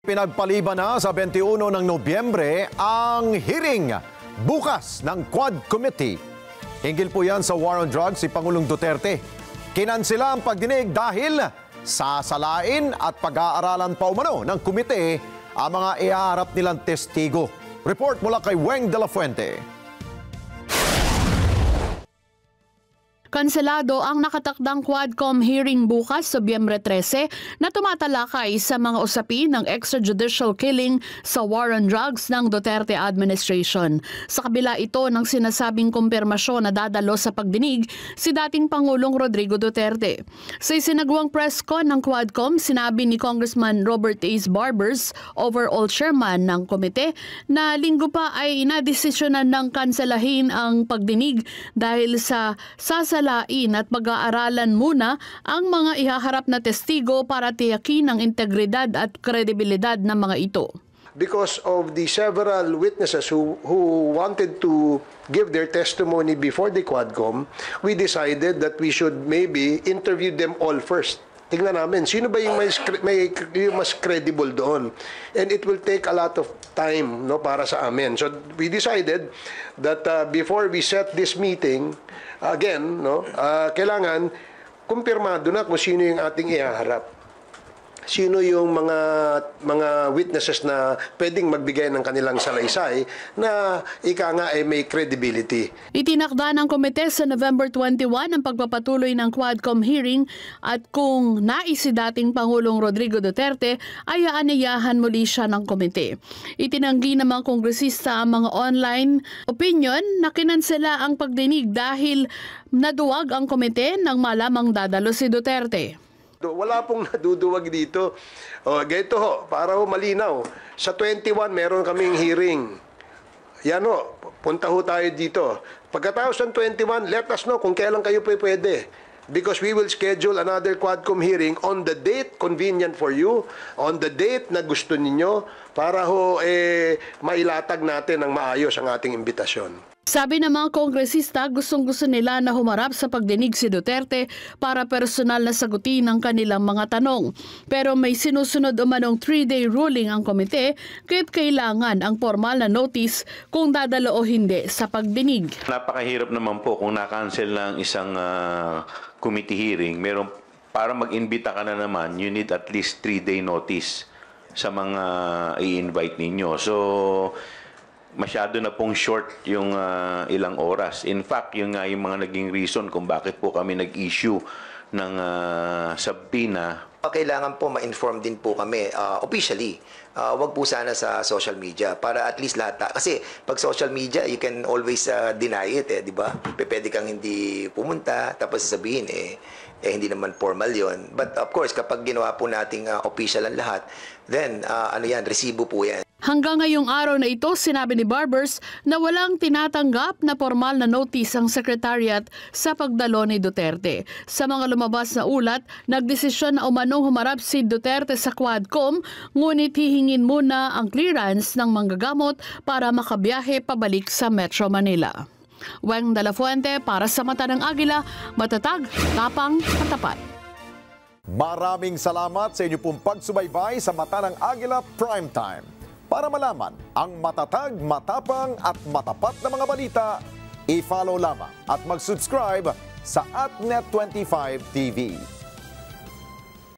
Pinagpaliban na sa 21 ng Nobyembre ang hearing bukas ng Quad Committee. Hinggil po yan sa War on Drugs si Pangulong Duterte. Kinansela ang pagdinig dahil sasalain at pag-aaralan pa umano ng komite ang mga ihaharap nilang testigo. Report mula kay Weng de la Fuente. Kanselado ang nakatakdang Quadcom hearing bukas, Nobyembre 13, na tumatalakay sa mga usapin ng extrajudicial killing sa war on drugs ng Duterte administration. Sa kabila ito ng sinasabing kumpirmasyon na dadalo sa pagdinig si dating Pangulong Rodrigo Duterte. Sa isinagawang press con ng Quadcom, sinabi ni Congressman Robert Ace Barbers, overall chairman ng komite, na linggo pa ay inadesisyonan ng kanselahin ang pagdinig dahil sa sasalain at pag-aaralan muna ang mga ihaharap na testigo para tiyakin ang integridad at kredibilidad ng mga ito. Because of the several witnesses who wanted to give their testimony before the Quadcom, we decided that we should maybe interview them all first. Tingnan namin, sino ba yung mas credible doon? And it will take a lot of time, no, para sa amin. So we decided that before we set this meeting, again, no, kailangan kumpirmado na kung sino yung ating ihaharap. Sino yung mga witnesses na pwedeng magbigay ng kanilang salaysay na ika nga ay may credibility. Itinakda ng komite sa November 21 ang pagpapatuloy ng Quadcom hearing at kung nais si dating Pangulong Rodrigo Duterte ay aanayahan muli siya ng komite. Itinanggi ng mga kongresista ang mga online opinion na kinansela ang pagdinig dahil naduwag ang komite nang malamang dadalo si Duterte. Wala pong naduduwag dito. Ganito ho, para ho malinaw. Sa 21, meron kaming hearing. Yan ho, punta ho tayo dito. Pagkatapos ng 21, let us know kung kailan kayo pwede. Because we will schedule another Quadcom hearing on the date convenient for you, on the date na gusto ninyo, para ho mailatag natin ng maayos ang ating imbitasyon. Sabi ng mga kongresista, gustong-gusto nila na humarap sa pagdinig si Duterte para personal na sagutin ang kanilang mga tanong. Pero may sinusunod umanong 3-day ruling ang komite, kaya't kailangan ang formal na notice kung dadalo o hindi sa pagdinig. Napakahirap naman po kung na-cancel ng isang committee hearing. Para mag-imbita ka na naman, you need at least 3-day notice sa mga i-invite ninyo. So masyado na pong short yung ilang oras. In fact, yung mga naging reason kung bakit po kami nag-issue ng subpoena. Kailangan po ma-inform din po kami officially. Wag po sana sa social media para at least lahat. Kasi pag social media, you can always deny it, di ba? Pwede kang hindi pumunta, tapos sasabihin, hindi naman formal yon. But of course, kapag ginawa po nating official ang lahat, then resibo po yan. Hanggang ngayong araw na ito, sinabi ni Barbers na walang tinatanggap na formal na notice ang Secretariat sa pagdalo ni Duterte. Sa mga lumabas na ulat, nagdesisyon na umanong humarap si Duterte sa Quadcom, ngunit hihingin muna ang clearance ng manggagamot para makabiyahe pabalik sa Metro Manila. Weng de la Fuente para sa Mata ng Agila, matatag, tapang, matapat. Maraming salamat sa inyo pong pagsubaybay sa Mata ng Agila Primetime. Para malaman ang matatag, matapang at matapat na mga balita, i-follow lamang at mag-subscribe sa AtNet25 TV.